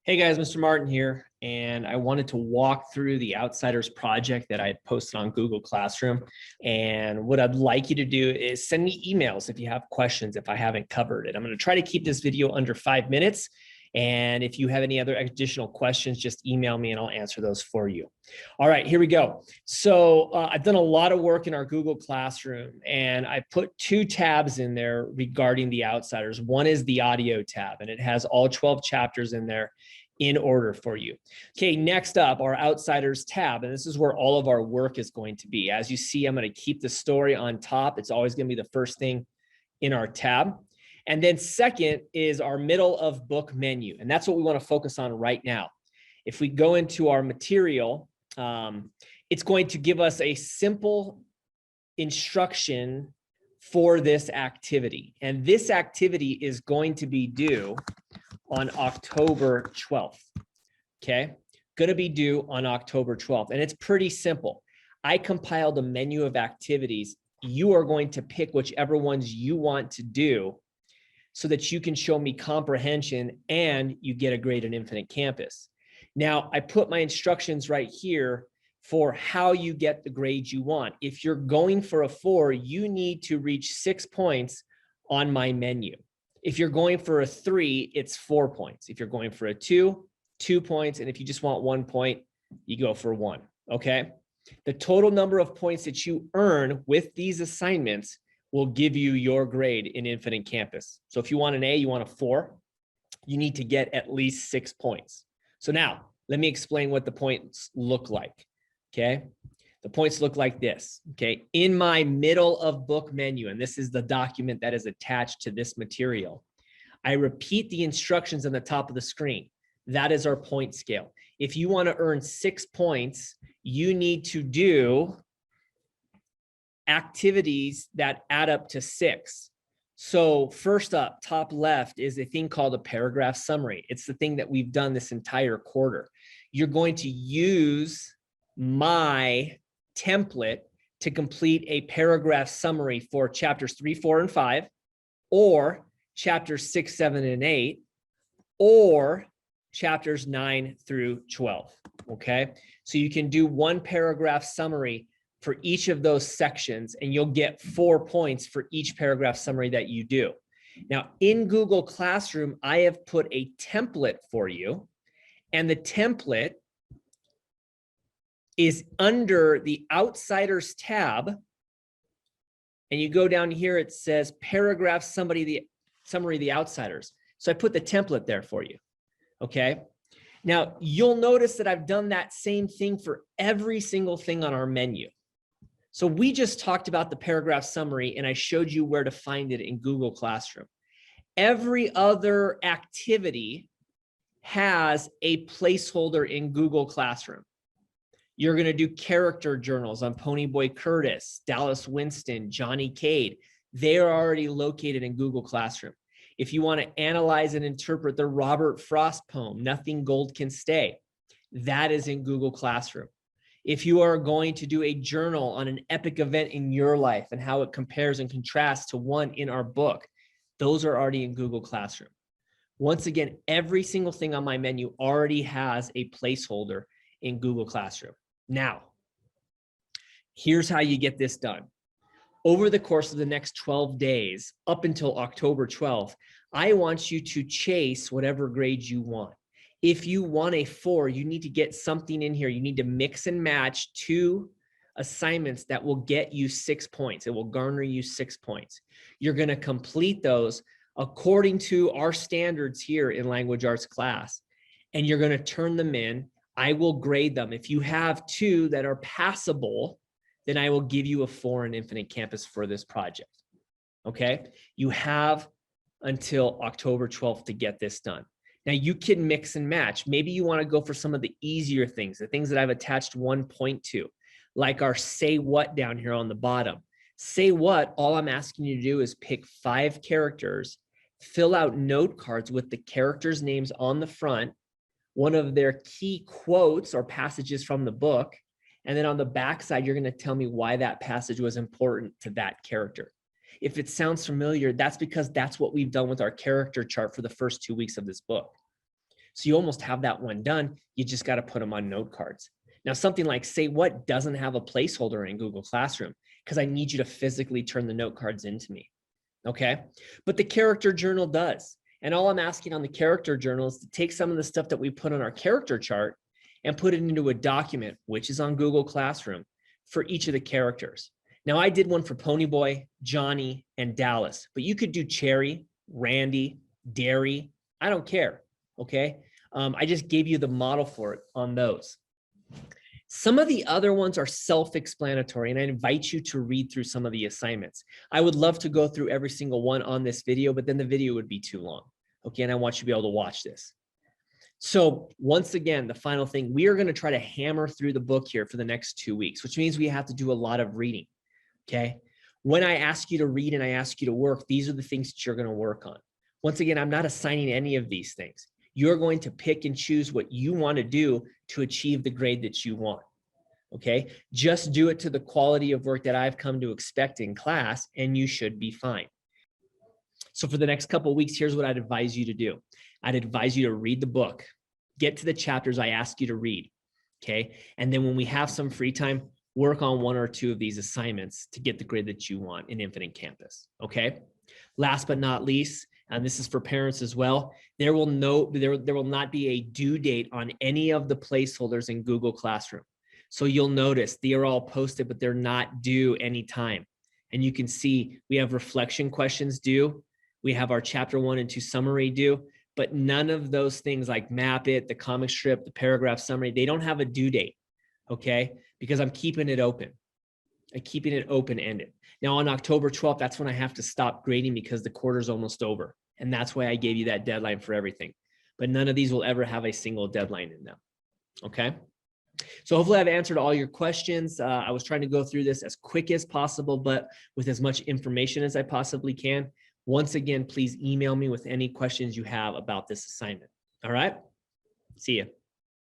Hey guys, Mr. Martin here, and I wanted to walk through the Outsiders project that I had posted on Google Classroom. And what I'd like you to do is send me emails if you have questions, if I haven't covered it. I'm going to try to keep this video under 5 minutes. And if you have any other additional questions, just email me and I'll answer those for you. All right, here we go. So I've done a lot of work in our Google Classroom, and I put 2 tabs in there regarding the Outsiders. One is the audio tab, and it has all 12 chapters in there in order for you. Okay, next up, our Outsiders tab, and this is where all of our work is going to be. As you see, I'm going to keep the story on top. It's always going to be the first thing in our tab. And then second is our middle of book menu, and that's what we want to focus on right now. If we go into our material, it's going to give us a simple instruction for this activity. And this activity is going to be due on October 12th. Okay, going to be due on October 12th. And it's pretty simple. I compiled a menu of activities. You are going to pick whichever ones you want to do so that you can show me comprehension and you get a grade in Infinite Campus. Now, I put my instructions right here for how you get the grades you want. If you're going for a 4, you need to reach 6 points on my menu. If you're going for a 3, it's 4 points. If you're going for a 2, 2 points. And if you just want 1 point, you go for 1, okay? The total number of points that you earn with these assignments will give you your grade in Infinite Campus. So if you want an A, you want a 4, you need to get at least 6 points. So now, let me explain what the points look like, okay? The points look like this, okay? In my middle of book menu, and this is the document that is attached to this material, I repeat the instructions on the top of the screen. That is our point scale. If you want to earn 6 points, you need to do activities that add up to 6. So first up, top left, is a thing called a paragraph summary. It's the thing that we've done this entire quarter. You're going to use my template to complete a paragraph summary for chapters 3, 4, and 5, or chapters 6, 7, and 8, or chapters 9 through 12. Okay, so you can do 1 paragraph summary for each of those sections, and you'll get 4 points for each paragraph summary that you do. Now, in Google Classroom, I have put a template for you, and the template is under the Outsiders tab, and you go down here, it says paragraph summary of the Outsiders. So I put the template there for you, okay? Now, you'll notice that I've done that same thing for every single thing on our menu. So we just talked about the paragraph summary, and I showed you where to find it in Google Classroom. Every other activity has a placeholder in Google Classroom. You're going to do character journals on Ponyboy Curtis, Dallas Winston, Johnny Cade. They are already located in Google Classroom. If you want to analyze and interpret the Robert Frost poem, Nothing Gold Can Stay, that is in Google Classroom. If you are going to do a journal on an epic event in your life and how it compares and contrasts to one in our book, those are already in Google Classroom. Once again, every single thing on my menu already has a placeholder in Google Classroom. Now, here's how you get this done. Over the course of the next 12 days, up until October 12th, I want you to chase whatever grades you want. If you want a 4, you need to get something in here. You need to mix and match 2 assignments that will get you 6 points. It will garner you 6 points. You're going to complete those according to our standards here in Language Arts class, and you're going to turn them in. I will grade them. If you have 2 that are passable, then I will give you a 4 in Infinite Campus for this project. Okay? You have until October 12th to get this done. Now, you can mix and match. Maybe you want to go for some of the easier things, the things that I've attached 1 point to, like our say what down here on the bottom. Say what, all I'm asking you to do is pick 5 characters, fill out note cards with the characters' names on the front, one of their key quotes or passages from the book, and then on the back side, you're going to tell me why that passage was important to that character. If it sounds familiar, that's because that's what we've done with our character chart for the first 2 weeks of this book. So you almost have that one done. You just got to put them on note cards. Now, something like Say What doesn't have a placeholder in Google Classroom because I need you to physically turn the note cards into me. Okay. But the character journal does. And all I'm asking on the character journal is to take some of the stuff that we put on our character chart and put it into a document, which is on Google Classroom for each of the characters. Now, I did one for Ponyboy, Johnny, and Dallas, but you could do Cherry, Randy, Derry. I don't care. Okay. I just gave you the model for it on those. Some of the other ones are self-explanatory, and I invite you to read through some of the assignments. I would love to go through every single one on this video, but then the video would be too long. Okay, and I want you to be able to watch this. So once again, the final thing, we are going to try to hammer through the book here for the next 2 weeks, which means we have to do a lot of reading. Okay. When I ask you to read and I ask you to work, these are the things that you're going to work on. Once again, I'm not assigning any of these things. You're going to pick and choose what you want to do to achieve the grade that you want. Okay. Just do it to the quality of work that I've come to expect in class, and you should be fine. So for the next couple of weeks, here's what I'd advise you to do. I'd advise you to read the book, get to the chapters I ask you to read. Okay. And then when we have some free time, work on 1 or 2 of these assignments to get the grade that you want in Infinite Campus. Okay. Last but not least, and this is for parents as well, there will not be a due date on any of the placeholders in Google Classroom. So you'll notice they are all posted, but they're not due anytime. And you can see we have reflection questions due. We have our chapter 1 and 2 summary due, but none of those things like Map It, the comic strip, the paragraph summary, they don't have a due date. Okay. Because I'm keeping it open. I'm keeping it open-ended. Now on October 12th, that's when I have to stop grading because the quarter's almost over. And that's why I gave you that deadline for everything. But none of these will ever have a single deadline in them. Okay. So hopefully I've answered all your questions. I was trying to go through this as quick as possible, but with as much information as I possibly can. Once again, please email me with any questions you have about this assignment. All right. See you.